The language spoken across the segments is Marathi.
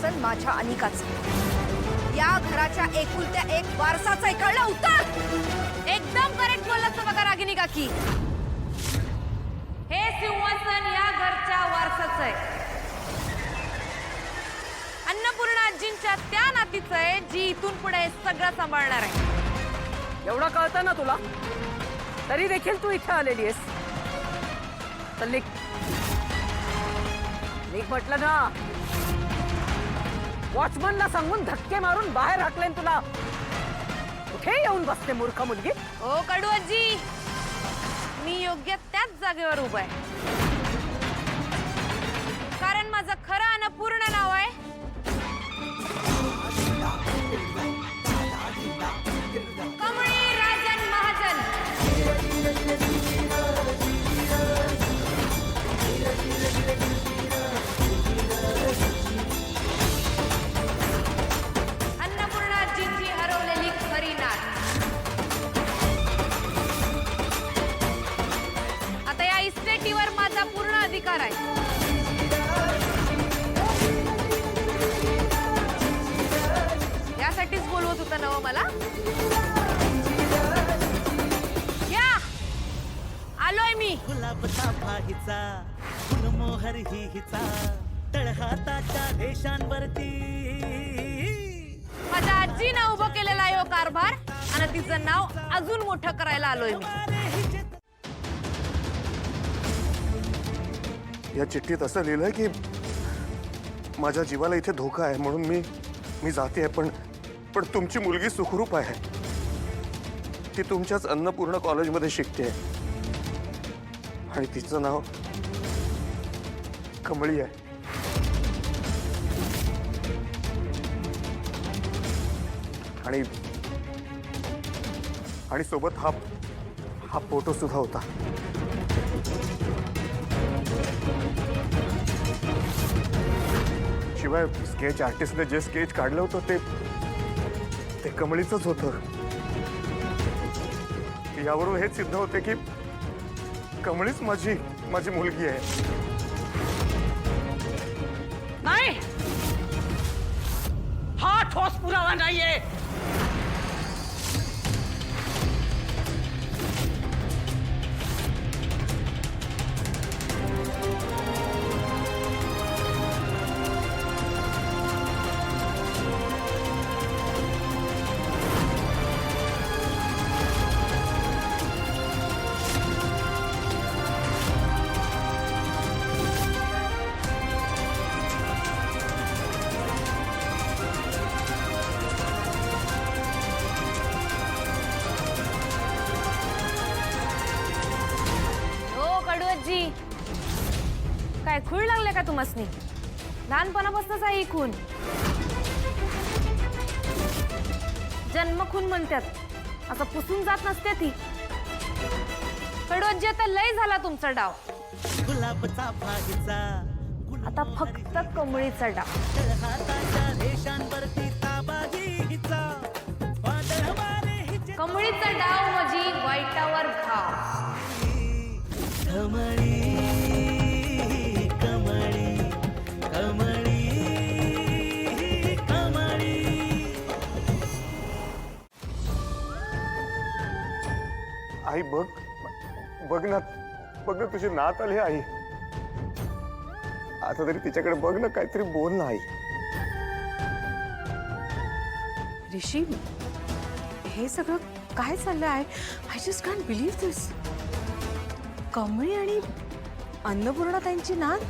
सिंहासन माझ्या अनिकाचं, या घराच्या एकुलत्या एक वारसाचं आहे, कळलं? उत्तर एकदम करेक्ट बोललास बघा रागिनी काकी. हे सिंहासन या घरच्या वारसाचं आहे. अन्नपूर्णा आजींच्या त्या नातीचं आहे जी इथून पुढे सगळं सांभाळणार आहे. एवढं कळतं ना तुला, तरी देखील तू इथे आलेली आहेस. तर लिख म्हटलं ना. वॉचमनला सांगून धक्के मारून बाहेर हाकलेन तुला. कुठे येऊन बसते मूर्ख मुलगी. ओ कडू आजी, मी योग्य त्याच जागेवर उभा आहे, कारण माझं खरं अन्नपूर्ण नाव आहे कमळी राजन महाजन. अन्नपूर्णाजींची हरवलेली खरी नात. आता या इस्टेटीवर माझा पूर्ण अधिकार आहे. यासाठीच बोलवत होता नव मला. या आलोय मी. गुलाबचा भाईचा फुलमोहर ही हिचा तळहाताच्या देशांवरती. माझ्या आजीनं उभं केलेला आहे हो कारभार, आणि तिचं नाव अजून मोठं करायला आलोय मी. या चिठ्ठीत असं लिहिलंय की माझ्या जीवाला इथे धोका आहे, म्हणून मी जाते. पण तुमची मुलगी सुखरूप आहे. ती तुमच्याच अन्नपूर्ण कॉलेजमध्ये शिकते आणि तिचं नाव कमळी आहे. आणि सोबत हा फोटो सुद्धा होता. शिवाय स्केच आर्टिस्टने जे स्केच काढलं होतं ते कमळीचंच होतं. यावरून हेच सिद्ध होते की कमळीच माझी मुलगी आहे. नाही, हा ठोस पुरावा नाहीये. काय खूळ लागले का तुम्हासनी? लहानपणापासूनच आहे ही खून. जन्म खून म्हणतात, असं पुसून जात नसते ती. कडू आता लय झाला तुमचा डाव. गुलाबचा भाईचा आता फक्त कमळीचा डाव. तळहाताच्या देशांवरती ताबा हिचा. कमळीचा डाव म्हणजे वाईटावर घाव. कमळी कमळी कमळी कमळी. आई बघ ना तुझी नात आली. आई आता तरी तिच्याकडे बघ ना, काहीतरी बोल ना आई. ऋषी, हे सगळं काय चाललं आहे? आय जस्ट कांट बिलीव्ह दिस. कमळी आणि अन्नपूर्णा त्यांची नात,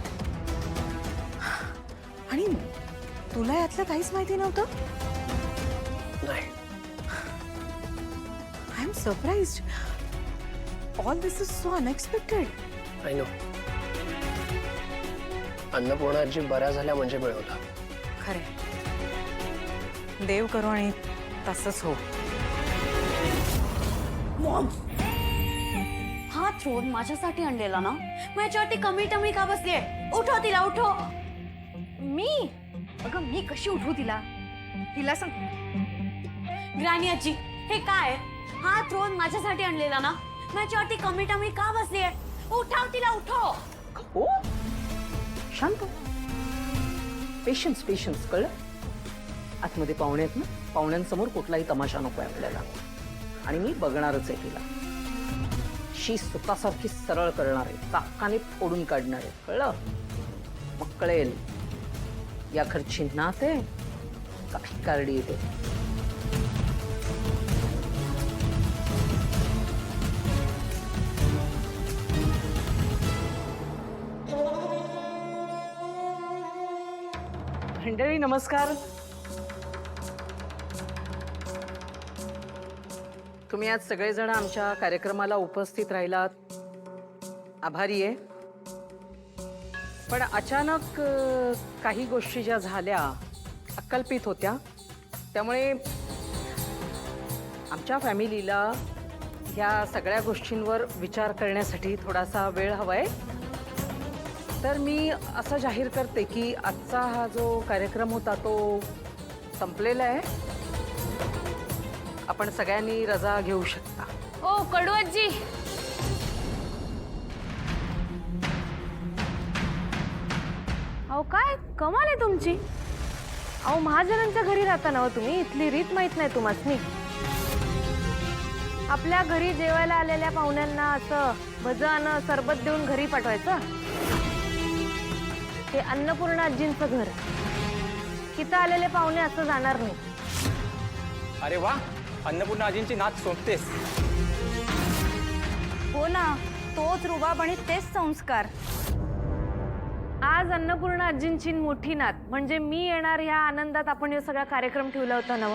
आणि तुला यातलं काहीच माहिती नव्हतं? नाही. I am surprised. All this is so unexpected. I know. अन्नपूर्णाजी बऱ्या झाल्या म्हणजे मिळवला. खरे, देव करो आणि तसंच हो. हा थ्रोन माझ्यासाठी आणलेला ना, माझ्यावरती कमी टमी का बसलीये? उठव तिला, उठव. मी? अगं मी कशी उठवू तिला? तिला सांग. ग्रॅनी आजी, हे काय? हा थ्रोन माझ्यासाठी आणलेला ना, माझ्यावरती कमी टमी का बसलीये? उठव तिला, उठव. हो, शांत. पेशन्स पेशन्स, कळलं? आतमध्ये पाहुणे आहेत ना, पाहुण्यांसमोर कुठलाही तमाशा नको आहे आपल्याला. आणि मी बघणारच आहे तिला. शी स्वतःसारखी सरळ करणार आहे, चाकाने फोडून काढणार आहे, कळलं? मग कळेल या घरची नात आहे का भिकारडी येते. मंडळी नमस्कार. तुम्ही आज सगळेजण आमच्या कार्यक्रमाला उपस्थित राहिलात, आभारी आहे. पण अचानक काही गोष्टी ज्या झाल्या अकल्पित होत्या, त्यामुळे आमच्या फॅमिलीला ह्या सगळ्या गोष्टींवर विचार करण्यासाठी थोडासा वेळ हवाय. तर मी असं जाहीर करते की आजचा हा जो कार्यक्रम होता तो संपलेला आहे. आपण सगळ्यांनी रजा घेऊ शकता. ओ कडू आजी, अहो काय कमाल आहे तुमची. अहो महाजनांच्या घरी राहता ना हो तुम्ही, इथली रीत माहित नाही तुम्हासनी. आपल्या घरी जेवायला आलेल्या पाहुण्यांना असं भजन सरबत देऊन घरी पाठवायचं. ते अन्नपूर्णा आजींचं घर, तिथं आलेले पाहुणे असं जाणार नाही. अरे वा, अन्नपूर्णा आजींची नात सोडतेस. हो ना, तोच रुबाब आणि तेच संस्कार. आज अन्नपूर्णा आजींची मोठी नात म्हणजे मी येणार ह्या आनंदात आपण हे सगळा कार्यक्रम ठेवला होता ना.